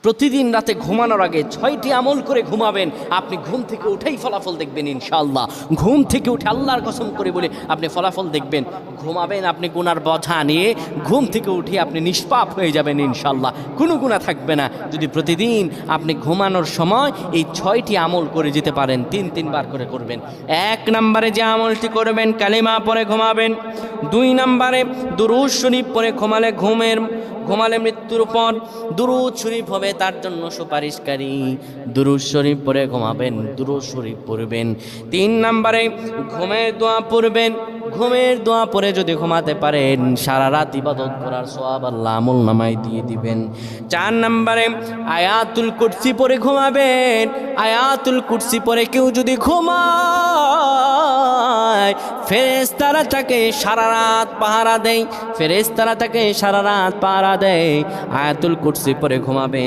প্রতিদিন রাতে ঘুমানোর আগে 6টি আমল করে ঘুমাবেন, আপনি ঘুম থেকে উঠেই ফলাফল দেখবেন ইনশাআল্লাহ। ঘুম থেকে উঠে আল্লাহর কসম করে বলে আপনি ফলাফল দেখবেন। ঘুমাবেন আপনি গুনার বোঝা নিয়ে, ঘুম থেকে উঠে আপনি নিষ্পাপ হয়ে যাবেন ইনশাআল্লাহ, কোনো গুনাহ থাকবে না। যদি প্রতিদিন আপনি ঘুমানোর সময় এই 6টি আমল করে যেতে পারেন, 3বার করে করবেন। 1 নম্বরে যে আমলটি করবেন, কালিমা পড়ে ঘুমাবেন। 2 নম্বরে দুরূদ শরীফ পড়ে ঘুমালে মৃত্যুর পর দুরূদ শরীফ হবে তার জন্য সুপারিশকারী। দুরূদ শরীফ পড়ে ঘুমাবেন, দুরূদ শরীফ পড়বেন। 3 নম্বরে ঘুমের দোয়া পড়বেন। ঘুমের দোয়া পড়ে যদি ঘুমাতে পারেন, সারা রাত ইবাদত করার সওয়াব আল্লাহ আমলনামায় দিয়ে দিবেন। 4 নম্বরে আয়াতুল কুরসি পড়ে ঘুমাবেন। আয়াতুল কুরসি পড়ে কেউ যদি ঘুমায়, ফেরেশতারা তাকে সারা রাত পাহারা দেয়। ফেরেশতারা তাকে সারা রাত পাহারা দেয়। আয়াতুল কুরসি পড়ে ঘুমাবেন।